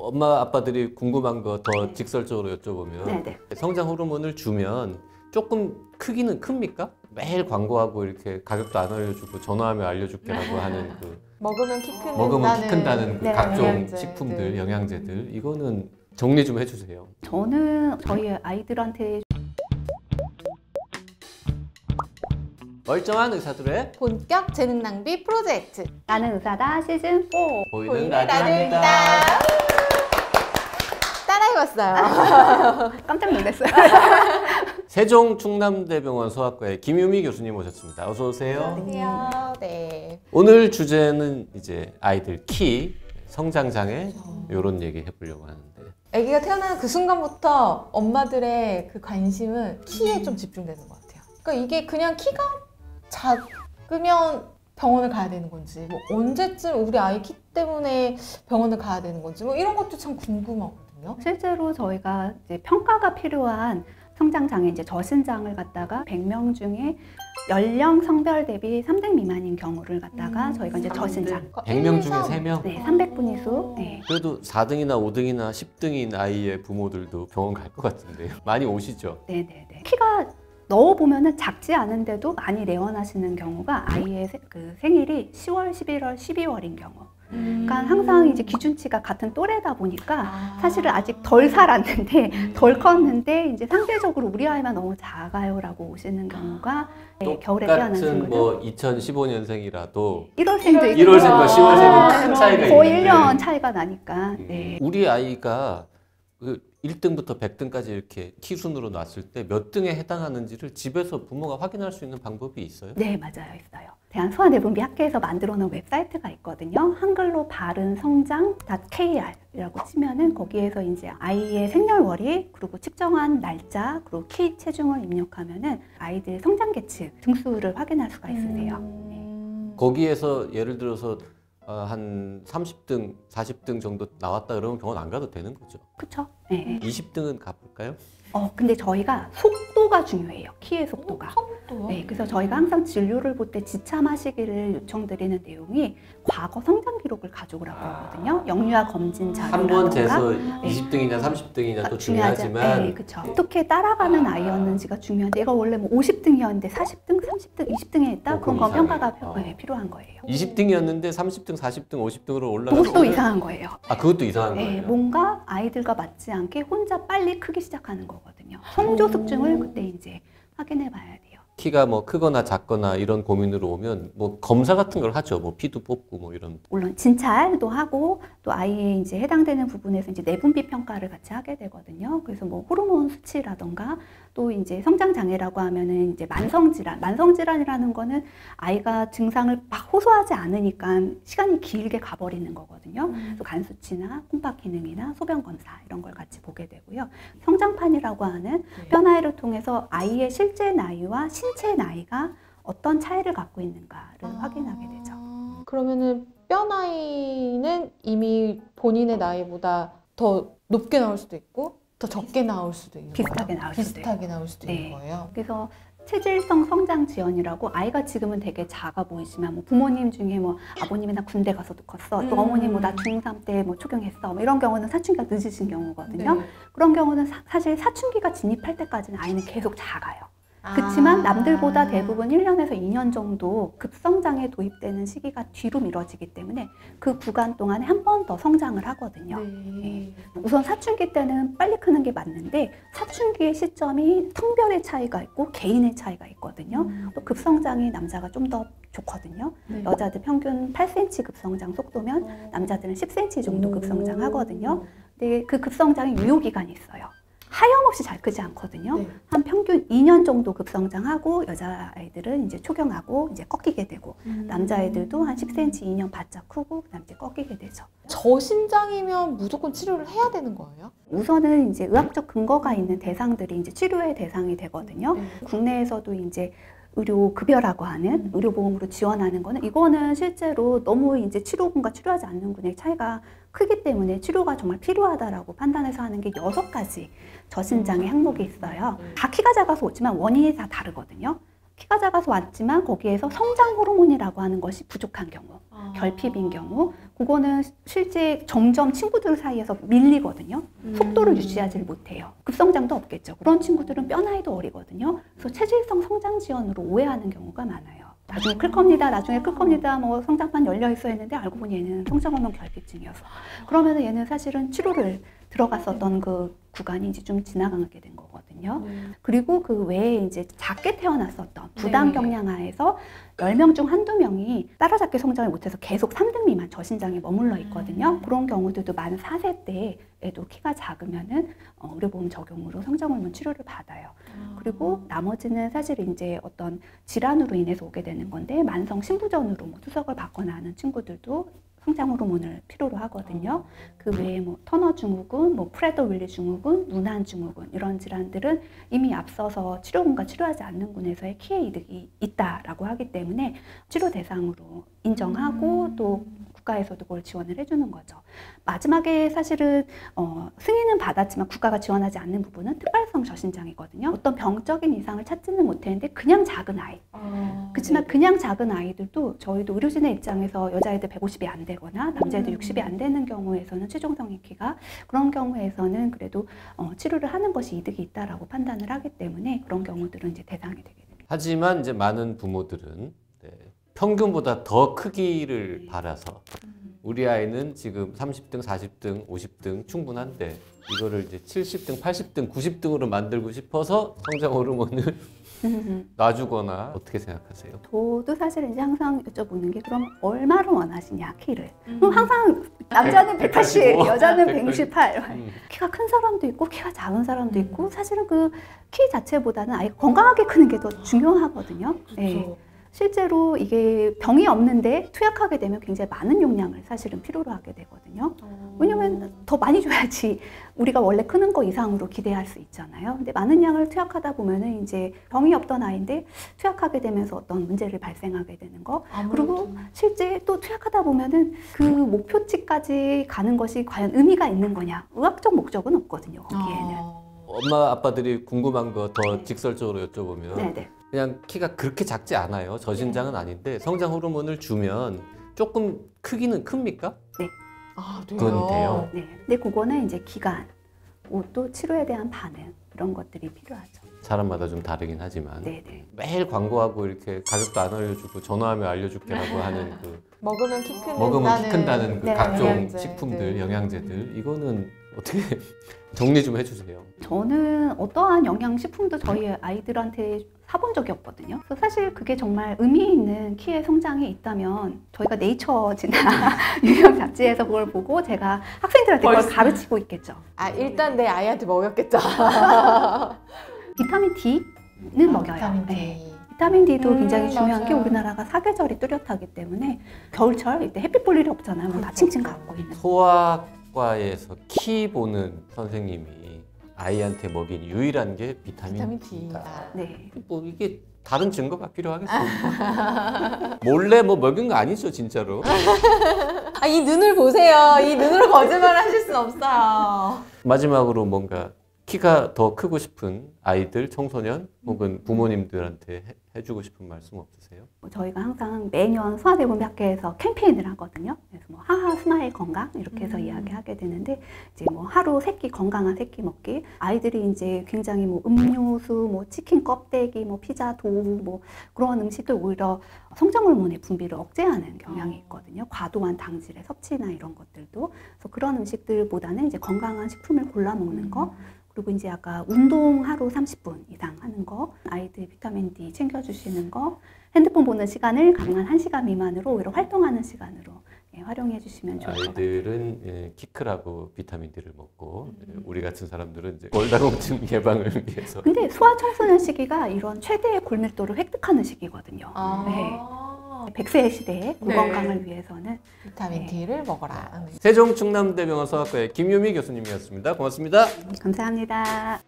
엄마 아빠들이 궁금한 거 더 직설적으로 여쭤보면 네네. 성장 호르몬을 주면 조금 크기는 큽니까? 매일 광고하고 이렇게 가격도 안 알려주고 전화하면 알려줄게라고 하는 그 먹으면 키 큰다는 그 네, 각종 영양제들. 식품들, 영양제들 이거는 정리 좀 해주세요. 저는 저희 아이들한테 멀쩡한 의사들의 본격 재능 낭비 프로젝트 나는 의사다 시즌 4 보이는 라디오입니다. 라디오입니다. 따라해봤어요. 깜짝 놀랐어요. 세종 충남대병원 소아과의 김유미 교수님 오셨습니다. 어서 오세요. 안녕하세요. 네. 오늘 주제는 이제 아이들 키, 성장 장애 이런 얘기 해보려고 하는데. 아기가 태어나는 그 순간부터 엄마들의 그 관심은 키에 좀 집중되는 것 같아요. 그러니까 이게 그냥 키가 작으면 병원을 가야 되는 건지, 뭐 언제쯤 우리 아이 키 때문에 병원을 가야 되는 건지, 뭐 이런 것도 참 궁금하거든요. 실제로 저희가 이제 평가가 필요한 성장 장애, 이제 저신장을 갖다가 100명 중에 연령 성별 대비 3등 미만인 경우를 갖다가 저희가 이제 저신장 100명 중에 3명? 네, 300분의 수. 네. 그래도 4등이나 5등이나 10등인 아이의 부모들도 병원 갈 것 같은데요. 많이 오시죠? 네네네. 키가 넣어보면은 작지 않은데도 많이 내원하시는 경우가 아이의 그 생일이 10월, 11월, 12월인 경우. 그러니까 항상 이제 기준치가 같은 또래다 보니까 사실은 아직 덜 살았는데 덜 컸는데 이제 상대적으로 우리 아이만 너무 작아요라고 오시는 경우가 네, 겨울에 태어난 똑같은 친구들. 뭐 2015년생이라도 1월생도 있고 1월생과 10월생은 큰 차이가 거의 있는데 1년 차이가 나니까. 네. 우리 아이가 그 1등부터 100등까지 이렇게 키 순으로 놨을 때 몇 등에 해당하는지를 집에서 부모가 확인할 수 있는 방법이 있어요? 네, 맞아요. 있어요. 대한소아내분비학회에서 만들어 놓은 웹사이트가 있거든요. 한글로 바른 성장.kr이라고 치면은 거기에서 이제 아이의 생년월일, 그리고 측정한 날짜, 그리고 키, 체중을 입력하면은 아이들 성장 계측 등수를 확인할 수가 있으세요. 거기에서 예를 들어서 한 30등, 40등 정도 나왔다 그러면 병원 안 가도 되는 거죠? 그쵸? 네. 20등은 가볼까요? 근데 저희가 속도가 중요해요. 키의 속도가. 네, 그래서 저희가 항상 진료를 볼 때 지참하시기를 요청드리는 내용이 과거 성장 기록을 가져오라고 하거든요. 영유아 검진 한 번 재서 자료라던가. 20등이냐 30등이냐 또 중요하죠. 중요하지만 네, 그렇죠. 어떻게 따라가는 아이였는지가 중요한데 얘가 원래 뭐 50등이었는데 40등, 30등, 20등에 했다? 그럼 그건 평가가 이상해요. 필요한 거예요. 20등이었는데 30등, 40등, 50등으로 올라가서 그것도 이상한 거예요. 아, 그것도 이상한 네, 거예요? 뭔가 아이들과 맞지 않게 혼자 빨리 크기 시작하는 거거든요. 성조숙증을 그때 이제 확인해 봐야 돼요. 키가 뭐 크거나 작거나 이런 고민으로 오면 뭐 검사 같은 걸 하죠. 뭐 피도 뽑고 뭐 이런. 물론 진찰도 하고 또 아이의 이제 해당되는 부분에서 이제 내분비 평가를 같이 하게 되거든요. 그래서 뭐 호르몬 수치라던가 또 이제 성장 장애라고 하면은 이제 만성질환이라는 거는 아이가 증상을 막 호소하지 않으니까 시간이 길게 가버리는 거거든요. 또 간 수치나 콩팥 기능이나 소변 검사 이런 걸 같이 보게 되고요. 성장판이라고 하는 뼈나이를 통해서 아이의 실제 나이와 신체 나이가 어떤 차이를 갖고 있는가를 확인하게 되죠. 그러면은 뼈 나이는 이미 본인의 나이보다 더 높게 나올 수도 있고 더 적게 나올 수도 있는 비슷하게 거예요? 나올 수도 비슷하게 나올 수도 네. 있는 거예요. 그래서 체질성 성장 지연이라고 아이가 지금은 되게 작아 보이지만 뭐 부모님 중에 뭐 아버님이 나 군대 가서도 컸어 또 어머니 뭐 나 중3 때 뭐 초경했어 뭐 이런 경우는 사춘기가 늦으신 경우거든요. 네. 그런 경우는 사실 사춘기가 진입할 때까지는 아이는 계속 작아요. 그렇지만 남들보다 대부분 1년에서 2년 정도 급성장에 도입되는 시기가 뒤로 미뤄지기 때문에 그 구간 동안에 한 번 더 성장을 하거든요. 네. 우선 사춘기 때는 빨리 크는 게 맞는데 사춘기의 시점이 성별의 차이가 있고 개인의 차이가 있거든요. 또 급성장이 남자가 좀 더 좋거든요. 네. 여자들 평균 8cm 급성장 속도면 남자들은 10cm 정도 급성장 하거든요. 근데 그 급성장이 유효기간이 있어요. 하염없이 잘 크지 않거든요. 네. 한 평균 2년 정도 급성장하고 여자아이들은 이제 초경하고 이제 꺾이게 되고 남자아이들도 한 10cm 2년 바짝 크고 그다음 이제 꺾이게 되죠. 저신장이면 무조건 치료를 해야 되는 거예요? 우선은 이제 의학적 근거가 있는 대상들이 이제 치료의 대상이 되거든요. 네. 국내에서도 이제 의료급여라고 하는 의료보험으로 지원하는 거는 이거는 실제로 너무 이제 치료군과 치료하지 않는 군의 차이가 크기 때문에 치료가 정말 필요하다라고 판단해서 하는 게 6가지 저신장의 항목이 있어요. 다 키가 작아서 오지만 원인이 다 다르거든요. 키가 작아서 왔지만 거기에서 성장 호르몬이라고 하는 것이 부족한 경우, 결핍인 경우, 그거는 실제 점점 친구들 사이에서 밀리거든요. 속도를 유지하지 못해요. 급성장도 없겠죠. 그런 친구들은 뼈 나이도 어리거든요. 그래서 체질성 성장 지연으로 오해하는 경우가 많아요. 나중에 클 겁니다. 나중에 클 겁니다. 뭐 성장판 열려 있어 했는데 알고 보니 얘는 성장 호르몬 결핍증이어서. 그러면 얘는 사실은 치료를 들어갔었던 그 구간이 이제 좀 지나가게 된 거거든요. 그리고 그 외에 이제 작게 태어났었던 부당 경량하에서 10명 중 한두 명이 따라잡게 성장을 못해서 계속 3등 미만 저신장에 머물러 있거든요. 그런 경우들도 만 4세 때에도 키가 작으면은 의료보험 적용으로 성장호르몬 치료를 받아요. 그리고 나머지는 사실 이제 어떤 질환으로 인해서 오게 되는 건데 만성 신부전으로 뭐 투석을 받거나 하는 친구들도 성장 호르몬을 필요로 하거든요. 그 외에 뭐 터너 증후군, 뭐 프레더 윌리 증후군, 누난 증후군 이런 질환들은 이미 앞서서 치료군과 치료하지 않는 군에서의 키에 이득이 있다라고 하기 때문에 치료 대상으로 인정하고 또 국가에서도 그걸 지원을 해주는 거죠. 마지막에 사실은 승인은 받았지만 국가가 지원하지 않는 부분은 특발성 저신장이거든요. 어떤 병적인 이상을 찾지는 못했는데 그냥 작은 아이. 그렇지만 그냥 작은 아이들도 저희도 의료진의 입장에서 여자애들 150이 안 되거나 남자애들 60이 안 되는 경우에서는 최종 성인 키가 그런 경우에서는 그래도 치료를 하는 것이 이득이 있다라고 판단을 하기 때문에 그런 경우들은 이제 대상이 되게 됩니다. 하지만 이제 많은 부모들은 평균보다 더 크기를 바라서 우리 아이는 지금 30등, 40등, 50등 충분한데 이거를 이제 70등, 80등, 90등으로 만들고 싶어서 성장 호르몬을 놔주거나 어떻게 생각하세요? 저도 사실 이제 항상 여쭤보는 게 그럼 얼마를 원하시냐 키를. 그럼 항상 남자는 180, 여자는 168. 키가 큰 사람도 있고 키가 작은 사람도 있고 사실은 그 키 자체보다는 아이가 건강하게 크는 게 더 중요하거든요. 네. 실제로 이게 병이 없는데 투약하게 되면 굉장히 많은 용량을 사실은 필요로 하게 되거든요. 왜냐면 더 많이 줘야지 우리가 원래 크는 거 이상으로 기대할 수 있잖아요. 근데 많은 양을 투약하다 보면은 이제 병이 없던 아이인데 투약하게 되면서 어떤 문제를 발생하게 되는 거. 그리고 실제 또 투약하다 보면은 그 목표치까지 가는 것이 과연 의미가 있는 거냐. 의학적 목적은 없거든요, 거기에는. 엄마 아빠들이 궁금한 거 더 직설적으로 여쭤보면 네네. 그냥 키가 그렇게 작지 않아요. 저신장은 아닌데 성장 호르몬을 주면 조금 크기는 큽니까? 네. 그건 돼요. 네. 근데 그거는 이제 기간, 또 치료에 대한 반응 이런 것들이 필요하죠. 사람마다 좀 다르긴 하지만 네네. 매일 광고하고 이렇게 가격도 안 알려주고 전화하면 알려줄게라고 하는 그 먹으면 키 큰다는 그 네, 각종 영양제. 식품들, 영양제들 이거는 어떻게 정리 좀 해주세요. 저는 어떠한 영양식품도 저희 아이들한테 사본 적이 없거든요. 그래서 사실 그게 정말 의미 있는 키의 성장이 있다면 저희가 네이처지나 유명 잡지에서 그걸 보고 제가 학생들한테 그걸 가르치고 있겠죠. 일단 내 아이한테 먹였겠죠. 비타민 D는 먹여요. 비타민 D. 네. 비타민 D도 굉장히 중요한 게 맞아요. 우리나라가 사계절이 뚜렷하기 때문에 겨울철 이때 햇빛 볼 일이 없잖아요. 뭐 다 칭칭 갖고 있는. 소아과에서 키 보는 선생님이 아이한테 먹인 유일한 게 비타민 비타민 D다. D다. 네. 뭐 이게 다른 증거가 필요하겠어요? 몰래 뭐 먹인 거 아니죠, 진짜로? 이 눈을 보세요. 이 눈으로 거짓말 하실 순 없어요. 마지막으로 뭔가 키가 더 크고 싶은 아이들, 청소년 혹은 부모님들한테 해주고 싶은 말씀 없으세요? 저희가 항상 매년 소아대분비학회에서 캠페인을 하거든요. 그래서 뭐 하하 스마일 건강 이렇게 해서 이야기하게 되는데 이제 뭐 하루 세끼 건강한 세끼 먹기 아이들이 이제 굉장히 뭐 음료수, 뭐 치킨 껍데기, 뭐 피자 도우 뭐 그런 음식들 오히려 성장 호르몬의 분비를 억제하는 경향이 있거든요. 과도한 당질의 섭취나 이런 것들도 그래서 그런 음식들보다는 이제 건강한 식품을 골라 먹는 거. 그리고 이제 아까 운동 하루 30분 이상 하는 거, 아이들 비타민 D 챙겨주시는 거, 핸드폰 보는 시간을 가능한 1시간 미만으로 오히려 활동하는 시간으로 활용해 주시면 좋을 것 같아요. 아이들은 키 크라고 비타민 D를 먹고 우리 같은 사람들은 이제 골다공증 예방을 위해서. 근데 소아청소년 시기가 이런 최대의 골밀도를 획득하는 시기거든요. 네. 100세 시대의 건강을 위해서는 비타민 D를 먹어라. 세종충남대병원 소아과의 김유미 교수님이었습니다. 고맙습니다. 감사합니다.